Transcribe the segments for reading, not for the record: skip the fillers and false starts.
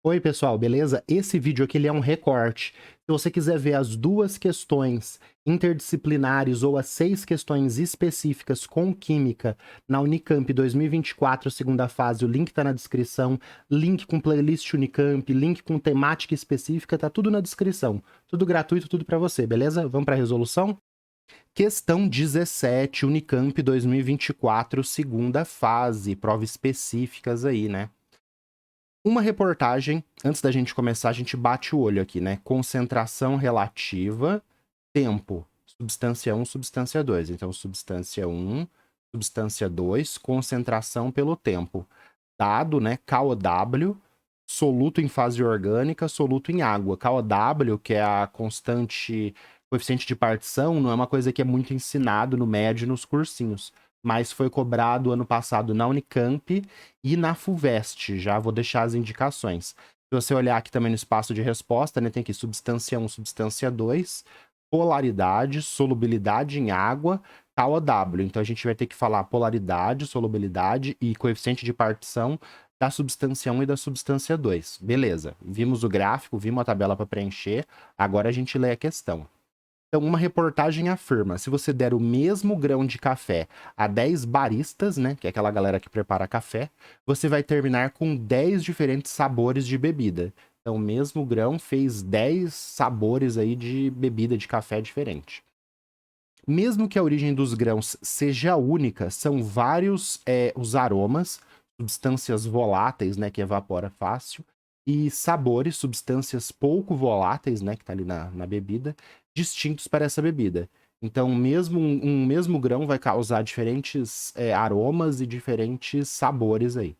Oi, pessoal, beleza? Esse vídeo aqui ele é um recorte. Se você quiser ver as duas questões interdisciplinares ou as 6 questões específicas com Química na Unicamp 2024, segunda fase, o link tá na descrição, link com playlist Unicamp, link com temática específica, tá tudo na descrição. Tudo gratuito, tudo para você, beleza? Vamos para a resolução? Questão 17, Unicamp 2024, segunda fase, provas específicas aí, né? Uma reportagem, antes da gente começar, a gente bate o olho aqui, né? Concentração relativa, tempo, substância 1, substância 2. Então, substância 1, substância 2, concentração pelo tempo. Dado, né? KOW, soluto em fase orgânica, soluto em água. KOW, que é a constante, coeficiente de partição, não é uma coisa que é muito ensinado no médio e nos cursinhos, mas foi cobrado ano passado na Unicamp e na FUVEST. Já vou deixar as indicações. Se você olhar aqui também no espaço de resposta, né, tem aqui substância 1, substância 2, polaridade, solubilidade em água, KOW. Então a gente vai ter que falar polaridade, solubilidade e coeficiente de partição da substância 1 e da substância 2. Beleza, vimos o gráfico, vimos a tabela para preencher, agora a gente lê a questão. Então, uma reportagem afirma, se você der o mesmo grão de café a 10 baristas, né, que é aquela galera que prepara café, você vai terminar com 10 diferentes sabores de bebida. Então, o mesmo grão fez 10 sabores aí de bebida de café diferente. Mesmo que a origem dos grãos seja única, são vários os aromas, substâncias voláteis, né, que evapora fácil, e sabores, substâncias pouco voláteis, né, que tá ali na bebida, distintos para essa bebida. Então, mesmo um mesmo grão vai causar diferentes aromas e diferentes sabores aí.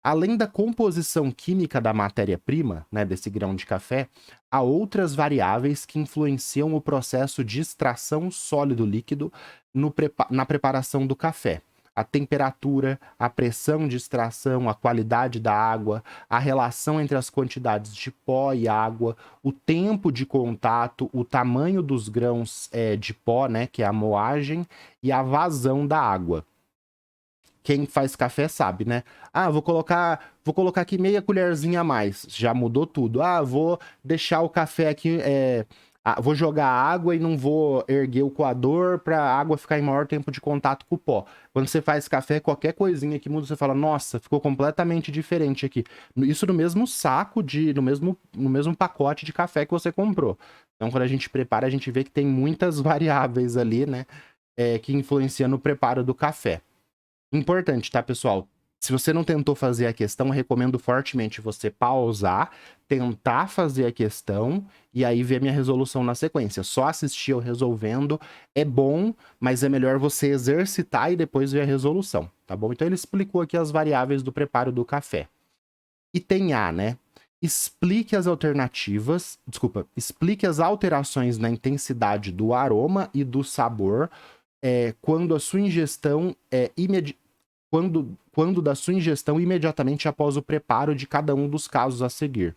Além da composição química da matéria-prima, né, desse grão de café, há outras variáveis que influenciam o processo de extração sólido-líquido na preparação do café. A temperatura, a pressão de extração, a qualidade da água, a relação entre as quantidades de pó e água, o tempo de contato, o tamanho dos grãos de pó, né, que é a moagem, e a vazão da água. Quem faz café sabe, né? Ah, vou colocar aqui meia colherzinha a mais. Já mudou tudo. Ah, vou deixar o café aqui, vou jogar água e não vou erguer o coador para a água ficar em maior tempo de contato com o pó. Quando você faz café, qualquer coisinha que muda, você fala, nossa, ficou completamente diferente aqui. Isso no mesmo saco no mesmo pacote de café que você comprou. Então, quando a gente prepara, a gente vê que tem muitas variáveis ali, né? Que influenciam no preparo do café. Importante, tá, pessoal? Se você não tentou fazer a questão, eu recomendo fortemente você pausar, tentar fazer a questão e aí ver minha resolução na sequência. Só assistir eu resolvendo é bom, mas é melhor você exercitar e depois ver a resolução, tá bom? Então ele explicou aqui as variáveis do preparo do café. E tem A, né? Explique as alterações na intensidade do aroma e do sabor quando a sua ingestão quando da sua ingestão imediatamente após o preparo de cada um dos casos a seguir.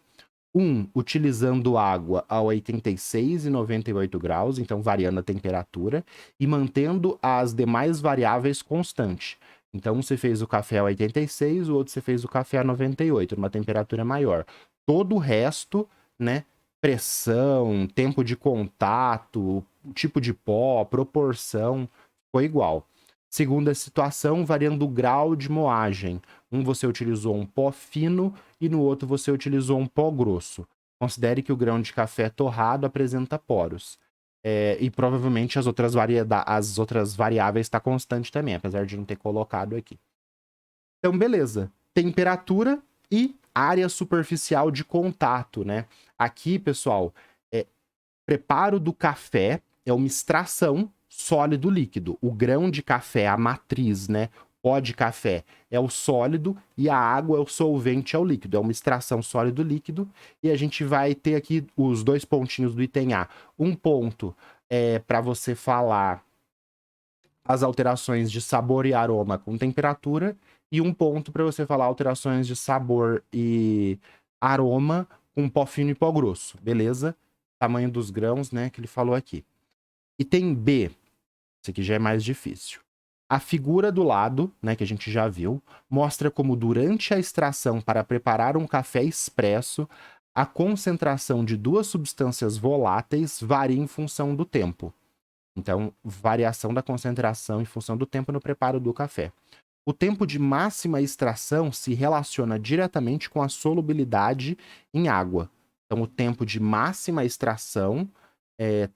1. Utilizando água a 86 e 98 graus, então variando a temperatura, e mantendo as demais variáveis constantes. Então, você fez o café a 86, o outro você fez o café a 98, numa temperatura maior. Todo o resto, né, pressão, tempo de contato, tipo de pó, proporção, foi igual. Segunda situação, variando o grau de moagem. Um você utilizou um pó fino e no outro você utilizou um pó grosso. Considere que o grão de café torrado apresenta poros. E provavelmente as outras variáveis está constante também, apesar de não ter colocado aqui. Então, beleza. Temperatura e área superficial de contato, né? Aqui, pessoal, preparo do café é uma extração sólido líquido. O grão de café, a matriz, né? Pó de café é o sólido e a água é o solvente, é o líquido. É uma extração sólido líquido. E a gente vai ter aqui os dois pontinhos do item A. Um ponto para você falar as alterações de sabor e aroma com temperatura. E um ponto para você falar alterações de sabor e aroma com pó fino e pó grosso. Beleza? Tamanho dos grãos, né, que ele falou aqui. E tem B. Esse aqui já é mais difícil. A figura do lado, né, que a gente já viu, mostra como durante a extração para preparar um café expresso, a concentração de duas substâncias voláteis varia em função do tempo. Então, variação da concentração em função do tempo no preparo do café. O tempo de máxima extração se relaciona diretamente com a solubilidade em água. Então, o tempo de máxima extração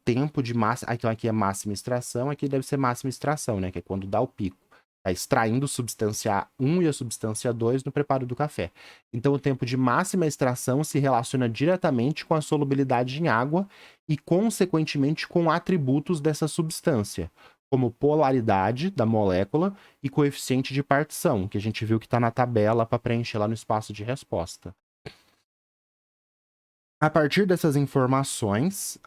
tempo de máxima. Então, aqui é máxima extração, aqui deve ser máxima extração, né? Que é quando dá o pico. Tá extraindo substância 1 e a substância 2 no preparo do café. Então, o tempo de máxima extração se relaciona diretamente com a solubilidade em água e, consequentemente, com atributos dessa substância, como polaridade da molécula e coeficiente de partição, que a gente viu que está na tabela para preencher lá no espaço de resposta. A partir dessas informações,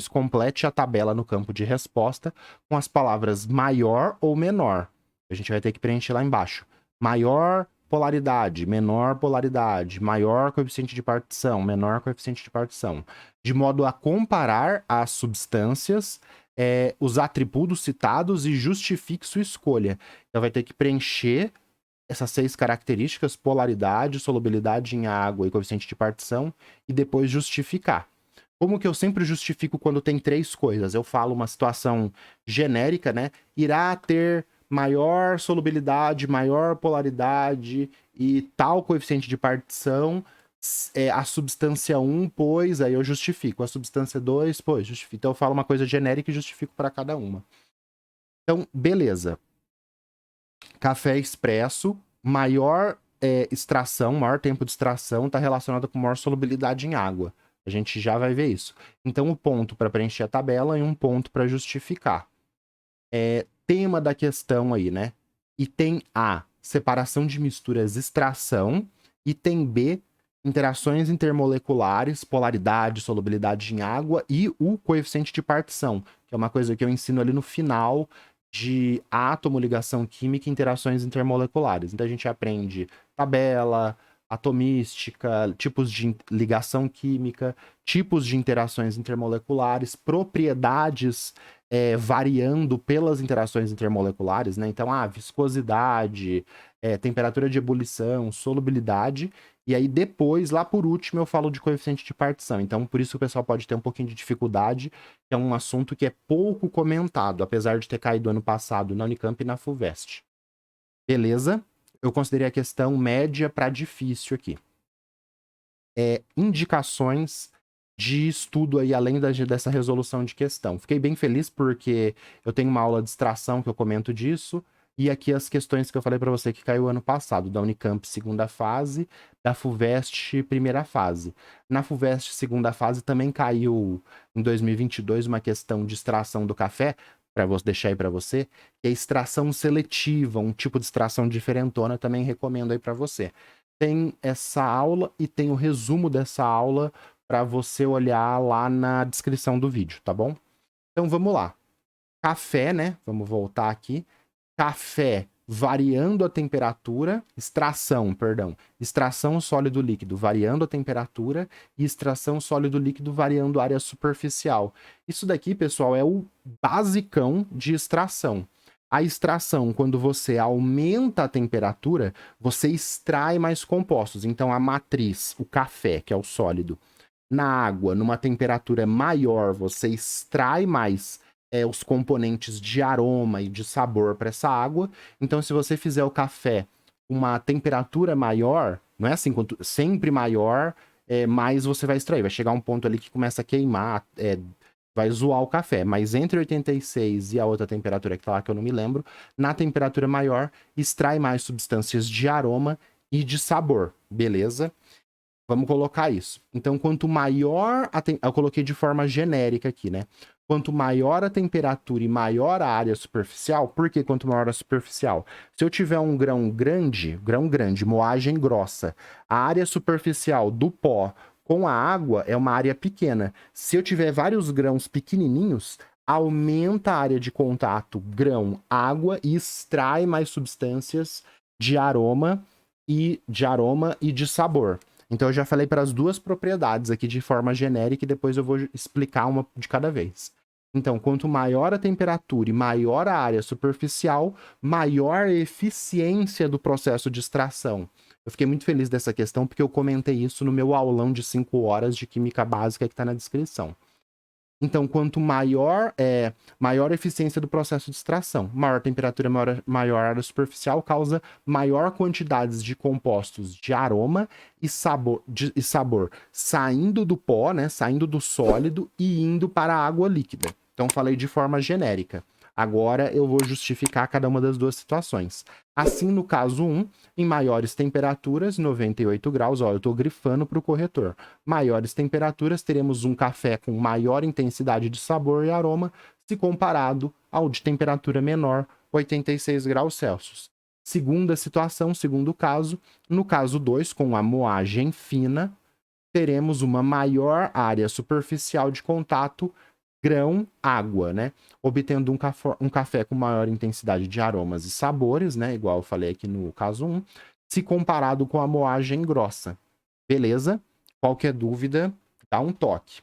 complete a tabela no campo de resposta com as palavras maior ou menor. A gente vai ter que preencher lá embaixo. Maior polaridade, menor polaridade, maior coeficiente de partição, menor coeficiente de partição. De modo a comparar as substâncias, os atributos citados e justifique sua escolha. Então vai ter que preencher essas 6 características, polaridade, solubilidade em água e coeficiente de partição, e depois justificar. Como que eu sempre justifico quando tem 3 coisas? Eu falo uma situação genérica, né? Irá ter maior solubilidade, maior polaridade e tal coeficiente de partição, a substância 1, pois, aí eu justifico. A substância 2, pois, justifico. Então eu falo uma coisa genérica e justifico para cada uma. Então, beleza. Café expresso, maior extração, maior tempo de extração está relacionado com maior solubilidade em água. A gente já vai ver isso. Então, um ponto para preencher a tabela e um ponto para justificar. Tema da questão aí, né? Item A, separação de misturas, extração. Item B, interações intermoleculares, polaridade, solubilidade em água e o coeficiente de partição, que é uma coisa que eu ensino ali no final de átomo, ligação química e interações intermoleculares. Então a gente aprende tabela, atomística, tipos de ligação química, tipos de interações intermoleculares, propriedades variando pelas interações intermoleculares, né? Então, viscosidade, temperatura de ebulição, solubilidade, e aí depois, lá por último, eu falo de coeficiente de partição. Então, por isso o pessoal pode ter um pouquinho de dificuldade, que é um assunto que é pouco comentado, apesar de ter caído ano passado na Unicamp e na FUVEST. Beleza? Eu considerei a questão média para difícil aqui. Indicações de estudo aí, além dessa resolução de questão. Fiquei bem feliz porque eu tenho uma aula de extração que eu comento disso, e aqui as questões que eu falei para você que caiu ano passado, da Unicamp segunda fase, da FUVEST primeira fase. Na FUVEST segunda fase também caiu em 2022 uma questão de extração do café, para deixar aí para você, que é extração seletiva, um tipo de extração diferentona, também recomendo aí para você. Tem essa aula e tem o resumo dessa aula para você olhar lá na descrição do vídeo, tá bom? Então vamos lá. Café, né? Vamos voltar aqui. Café variando a temperatura, extração sólido líquido variando a temperatura e extração sólido líquido variando a área superficial. Isso daqui, pessoal, é o basicão de extração. A extração, quando você aumenta a temperatura, você extrai mais compostos. Então, a matriz, o café, que é o sólido, na água, numa temperatura maior, você extrai mais os componentes de aroma e de sabor para essa água. Então, se você fizer o café com uma temperatura maior, não é assim, quanto sempre maior, mais você vai extrair. Vai chegar um ponto ali que começa a queimar, vai zoar o café. Mas entre 86 e a outra temperatura que tá lá, que eu não me lembro, na temperatura maior, extrai mais substâncias de aroma e de sabor, beleza? Vamos colocar isso. Então, quanto maior eu coloquei de forma genérica aqui, né? Quanto maior a temperatura e maior a área superficial, por que quanto maior a superficial? Se eu tiver um grão grande, moagem grossa, a área superficial do pó com a água é uma área pequena. Se eu tiver vários grãos pequenininhos, aumenta a área de contato grão-água e extrai mais substâncias de aroma e de sabor. Então eu já falei para as duas propriedades aqui de forma genérica e depois eu vou explicar uma de cada vez. Então, quanto maior a temperatura e maior a área superficial, maior a eficiência do processo de extração. Eu fiquei muito feliz dessa questão porque eu comentei isso no meu aulão de 5 horas de química básica que está na descrição. Então, quanto maior a eficiência do processo de extração, maior temperatura, maior área superficial, causa maior quantidades de compostos de aroma e sabor saindo do pó, né, saindo do sólido e indo para a água líquida. Então, falei de forma genérica. Agora eu vou justificar cada uma das duas situações. Assim, no caso 1, em maiores temperaturas, 98 graus, ó, eu estou grifando para o corretor. Maiores temperaturas, teremos um café com maior intensidade de sabor e aroma, se comparado ao de temperatura menor, 86 graus Celsius. Segunda situação, segundo caso, no caso 2, com a moagem fina, teremos uma maior área superficial de contato grão-água, né? Obtendo um café com maior intensidade de aromas e sabores, né? Igual eu falei aqui no caso 1, se comparado com a moagem grossa. Beleza? Qualquer dúvida, dá um toque.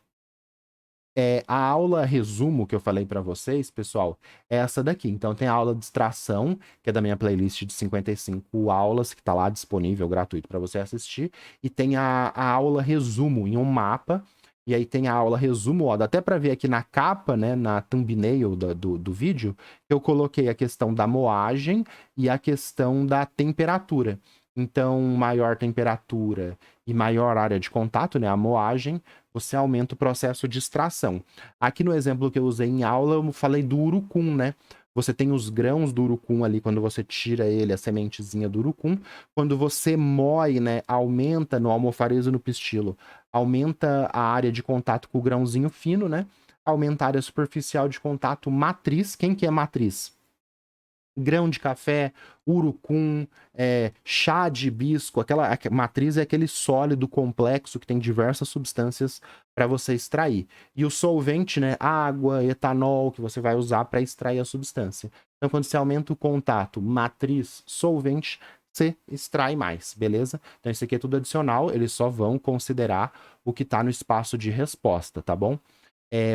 A aula resumo que eu falei para vocês, pessoal, é essa daqui. Então tem a aula de extração, que é da minha playlist de 55 aulas, que está lá disponível, gratuito para você assistir. E tem a aula resumo em um mapa. E aí tem a aula resumo, ó, dá até para ver aqui na capa, né, na thumbnail do vídeo, eu coloquei a questão da moagem e a questão da temperatura. Então, maior temperatura e maior área de contato, né, a moagem, você aumenta o processo de extração. Aqui no exemplo que eu usei em aula, eu falei do urucum, né? Você tem os grãos do urucum ali, quando você tira ele, a sementezinha do urucum. Quando você moe, né, aumenta no almofarezo no pistilo, aumenta a área de contato com o grãozinho fino, né? Aumenta a área superficial de contato matriz. Quem que é matriz? Grão de café, urucum, chá de hibisco, aquela matriz é aquele sólido complexo que tem diversas substâncias para você extrair. E o solvente, né, água, etanol, que você vai usar para extrair a substância. Então, quando você aumenta o contato matriz, solvente, você extrai mais, beleza? Então, isso aqui é tudo adicional, eles só vão considerar o que está no espaço de resposta, tá bom?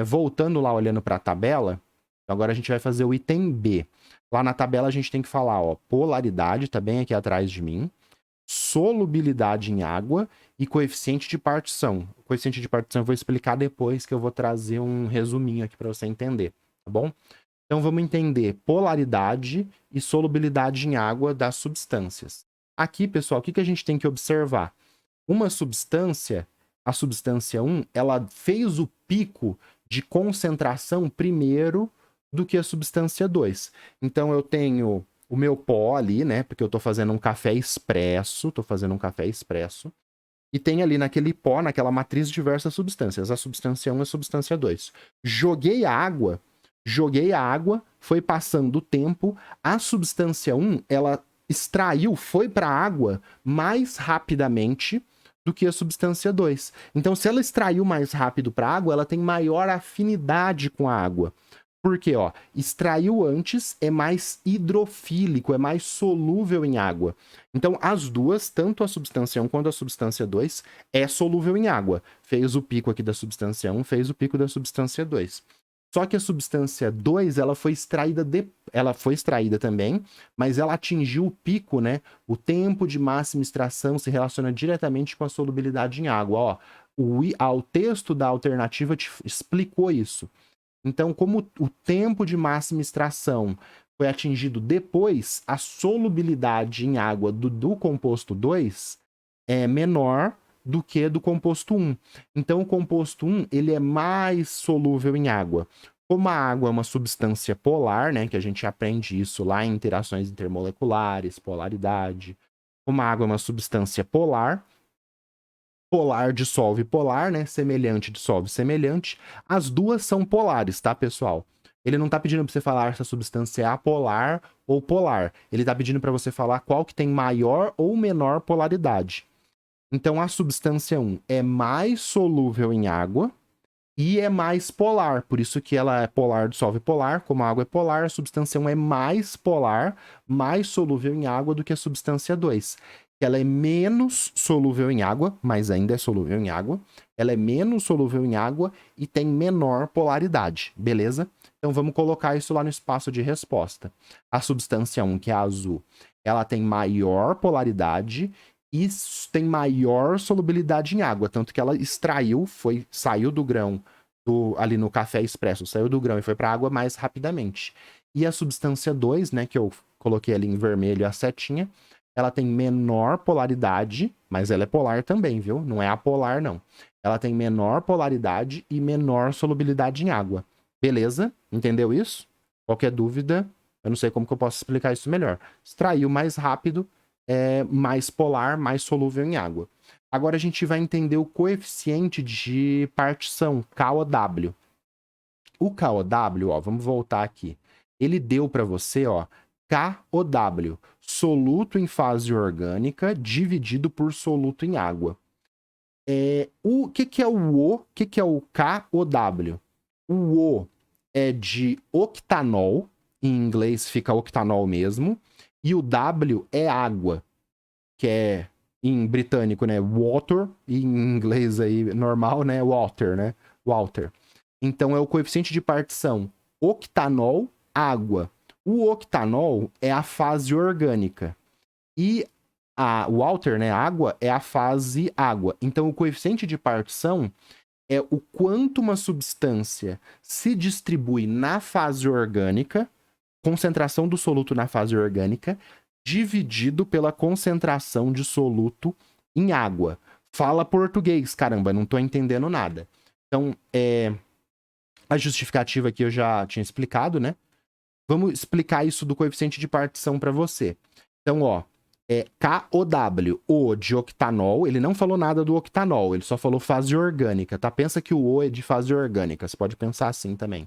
Voltando lá, olhando para a tabela, agora a gente vai fazer o item B. Lá na tabela a gente tem que falar, ó, polaridade, tá bem aqui atrás de mim, solubilidade em água e coeficiente de partição. O coeficiente de partição eu vou explicar depois, que eu vou trazer um resuminho aqui para você entender, tá bom? Então vamos entender polaridade e solubilidade em água das substâncias. Aqui, pessoal, o que a gente tem que observar? Uma substância, a substância 1, ela fez o pico de concentração primeiro do que a substância 2. Então eu tenho o meu pó ali, né? Porque eu tô fazendo um café expresso, e tem ali naquele pó, naquela matriz, diversas substâncias. A substância 1 e a substância 2. Joguei a água, foi passando o tempo, a substância 1, ela extraiu, foi para a água mais rapidamente do que a substância 2. Então, se ela extraiu mais rápido para a água, ela tem maior afinidade com a água. Porque, ó, extraiu antes é mais hidrofílico, é mais solúvel em água. Então, as duas, tanto a substância 1 quanto a substância 2, é solúvel em água. Fez o pico aqui da substância 1, fez o pico da substância 2. Só que a substância 2, ela foi extraída também, mas ela atingiu o pico, né? O tempo de máxima extração se relaciona diretamente com a solubilidade em água. Ó, o texto da alternativa te explicou isso. Então, como o tempo de máxima extração foi atingido depois, a solubilidade em água do composto 2 é menor do que do composto 1. Então, o composto 1 ele é mais solúvel em água. Como a água é uma substância polar, né, que a gente aprende isso lá em interações intermoleculares, polaridade. Como a água é uma substância polar, polar dissolve polar, né? Semelhante dissolve semelhante. As duas são polares, tá, pessoal? Ele não tá pedindo para você falar se a substância é apolar ou polar. Ele tá pedindo para você falar qual que tem maior ou menor polaridade. Então, a substância 1 é mais solúvel em água e é mais polar. Por isso que ela é polar, dissolve polar. Como a água é polar, a substância 1 é mais polar, mais solúvel em água do que a substância 2. Ela é menos solúvel em água, mas ainda é solúvel em água. Ela é menos solúvel em água e tem menor polaridade, beleza? Então vamos colocar isso lá no espaço de resposta. A substância 1, que é a azul, ela tem maior polaridade e tem maior solubilidade em água, tanto que ela saiu do grão ali no café expresso, saiu do grão e foi para a água mais rapidamente. E a substância 2, né, que eu coloquei ali em vermelho a setinha, ela tem menor polaridade, mas ela é polar também, viu? Não é apolar, não. Ela tem menor polaridade e menor solubilidade em água. Beleza? Entendeu isso? Qualquer dúvida, eu não sei como que eu posso explicar isso melhor. Extraiu mais rápido, mais polar, mais solúvel em água. Agora a gente vai entender o coeficiente de partição, K ou W. O K ou W, ó, vamos voltar aqui. Ele deu para você, ó, K ou W, soluto em fase orgânica dividido por soluto em água. O que é o O? O que é o K ou W? O O é de octanol, em inglês fica octanol mesmo, e o W é água, que é em britânico, né, water, e em inglês aí normal, né, water, né, water. Então é o coeficiente de partição octanol, água. O octanol é a fase orgânica e o water, né, água, é a fase água. Então o coeficiente de partição é o quanto uma substância se distribui na fase orgânica, concentração do soluto na fase orgânica, dividido pela concentração de soluto em água. Fala português, caramba, não tô entendendo nada. Então, a justificativa aqui eu já tinha explicado, né? Vamos explicar isso do coeficiente de partição para você. Então, ó, KOW, O de octanol, ele não falou nada do octanol, ele só falou fase orgânica, tá? Pensa que o O é de fase orgânica, você pode pensar assim também.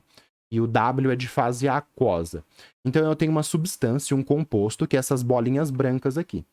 E o W é de fase aquosa. Então eu tenho uma substância, um composto, que é essas bolinhas brancas aqui.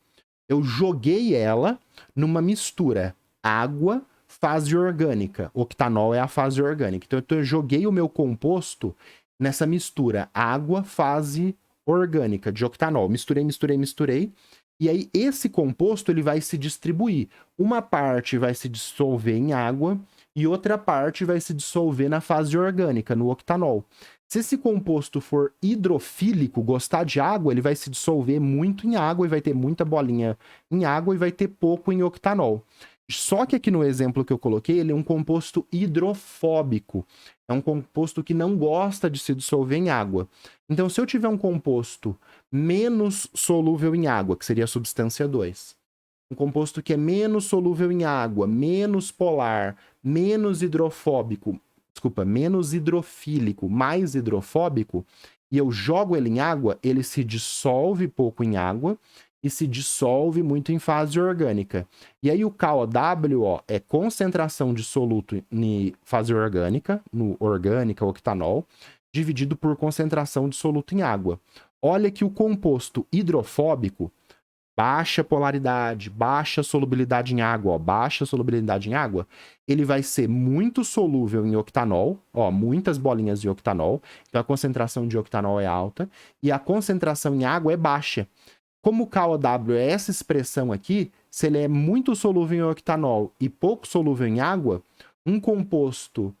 Eu joguei ela numa mistura água, fase orgânica. Octanol é a fase orgânica. Então eu joguei o meu composto nessa mistura água, fase orgânica de octanol. Misturei. E aí esse composto ele vai se distribuir. Uma parte vai se dissolver em água e outra parte vai se dissolver na fase orgânica, no octanol. Se esse composto for hidrofílico, gostar de água, ele vai se dissolver muito em água e vai ter muita bolinha em água e vai ter pouco em octanol. Só que aqui no exemplo que eu coloquei, ele é um composto hidrofóbico. É um composto que não gosta de se dissolver em água. Então, se eu tiver um composto menos solúvel em água, que seria a substância 2, um composto que é menos solúvel em água, menos polar, menos hidrofóbico, menos hidrofílico, mais hidrofóbico, e eu jogo ele em água, ele se dissolve pouco em água e se dissolve muito em fase orgânica. E aí o KOW, ó, é concentração de soluto em fase orgânica, no orgânica, octanol, dividido por concentração de soluto em água. Olha que o composto hidrofóbico, baixa polaridade, baixa solubilidade em água, ó, baixa solubilidade em água, ele vai ser muito solúvel em octanol, ó, muitas bolinhas de octanol, então a concentração de octanol é alta, e a concentração em água é baixa. Como o KOW é essa expressão aqui, se ele é muito solúvel em octanol e pouco solúvel em água, um composto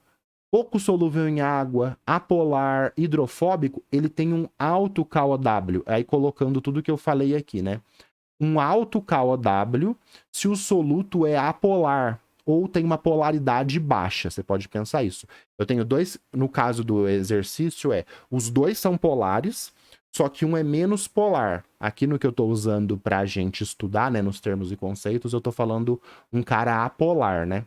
pouco solúvel em água, apolar, hidrofóbico, ele tem um alto KOW, aí colocando tudo que eu falei aqui, né? Um alto KOW se o soluto é apolar ou tem uma polaridade baixa. Você pode pensar isso. Eu tenho dois, no caso do exercício, os dois são polares, só que um é menos polar. Aqui no que eu estou usando para a gente estudar, né, nos termos e conceitos, eu estou falando um cara apolar, né?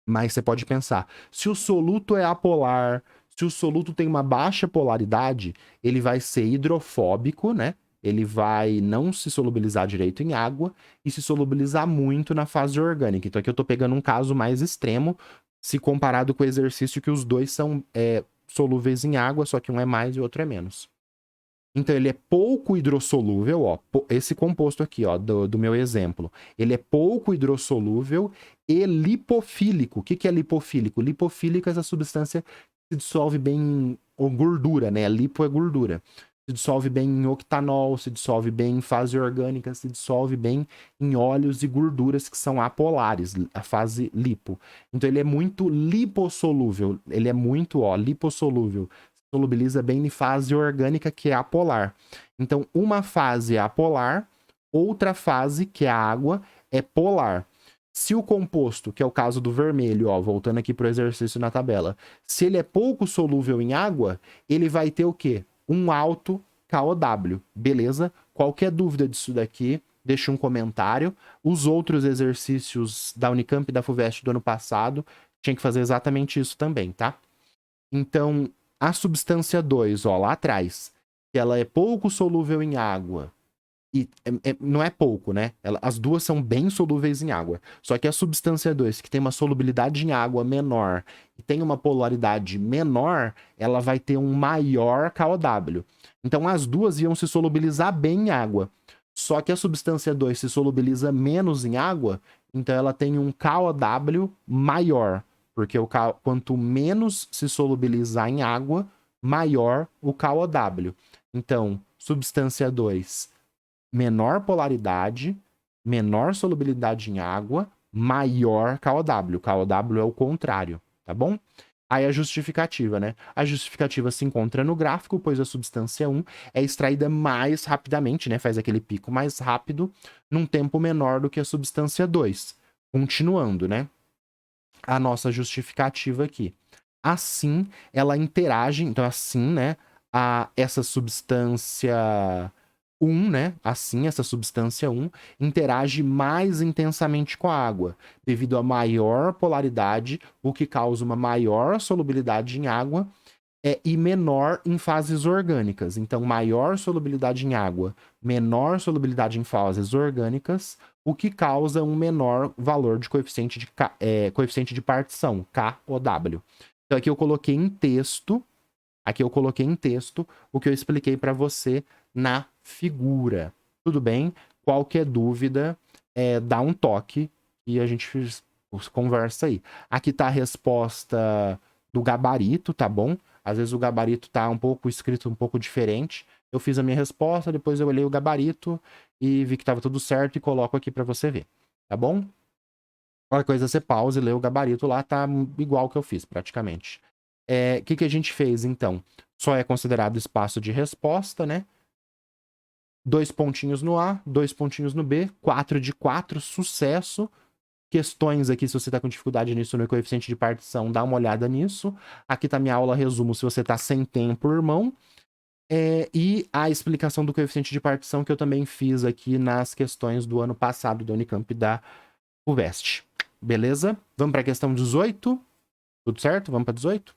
Mas você pode pensar, se o soluto é apolar, se o soluto tem uma baixa polaridade, ele vai ser hidrofóbico, né? Ele vai não se solubilizar direito em água e se solubilizar muito na fase orgânica. Então aqui eu estou pegando um caso mais extremo, se comparado com o exercício que os dois são solúveis em água, só que um é mais e o outro é menos. Então ele é pouco hidrossolúvel, ó, esse composto aqui, ó, do meu exemplo. Ele é pouco hidrossolúvel e lipofílico. O que é lipofílico? Lipofílico é essa substância que se dissolve bem em gordura, né? Lipo é gordura. se dissolve bem em octanol, se dissolve bem em fase orgânica, se dissolve bem em óleos e gorduras que são apolares, a fase lipo. Então ele é muito lipossolúvel, ele é muito, lipossolúvel. Solubiliza bem em fase orgânica, que é apolar. Então uma fase é apolar, outra fase, que é a água, é polar. Se o composto, que é o caso do vermelho, voltando aqui para o exercício na tabela, se ele é pouco solúvel em água, ele vai ter o quê? Um alto KOW, beleza? Qualquer dúvida disso daqui, deixa um comentário. Os outros exercícios da Unicamp e da FUVEST do ano passado, tinha que fazer exatamente isso também, tá? Então, a substância 2, lá atrás, que ela é pouco solúvel em água, e não é pouco, né? As duas são bem solúveis em água. Só que a substância 2, que tem uma solubilidade em água menor e tem uma polaridade menor, ela vai ter um maior KOW. Então as duas iam se solubilizar bem em água. Só que a substância 2 se solubiliza menos em água, então ela tem um KOW maior. Porque quanto menos se solubilizar em água, maior o KOW. Então, substância 2, menor polaridade, menor solubilidade em água, maior KOW. KOW é o contrário, tá bom? Aí a justificativa, né? A justificativa se encontra no gráfico, pois a substância 1 é extraída mais rapidamente, né? Faz aquele pico mais rápido, num tempo menor do que a substância 2. Continuando, né? A nossa justificativa aqui. Assim, ela interage, então assim, né? Essa substância 1, né? Assim, essa substância 1 interage mais intensamente com a água, devido a maior polaridade, o que causa uma maior solubilidade em água e menor em fases orgânicas. Então, maior solubilidade em água, menor solubilidade em fases orgânicas, o que causa um menor valor de coeficiente de partição, KOW. Então, aqui eu coloquei em texto o que eu expliquei para você na figura. Tudo bem? Qualquer dúvida, dá um toque e a gente conversa aí. Aqui tá a resposta do gabarito, tá bom? Às vezes o gabarito tá escrito um pouco diferente. Eu fiz a minha resposta, depois eu olhei o gabarito e vi que tava tudo certo e coloco aqui para você ver, tá bom? Qualquer coisa você pausa e lê o gabarito lá, tá igual que eu fiz, praticamente. O que a gente fez, então? Só é considerado espaço de resposta, né? 2 pontinhos no A, 2 pontinhos no B, 4 de 4, sucesso. Questões aqui, se você está com dificuldade nisso no coeficiente de partição, dá uma olhada nisso. Aqui está minha aula resumo, se você está sem tempo, irmão. E a explicação do coeficiente de partição que eu também fiz aqui nas questões do ano passado da Unicamp e da FUVEST. Beleza? Vamos para a questão 18? Tudo certo? Vamos para 18?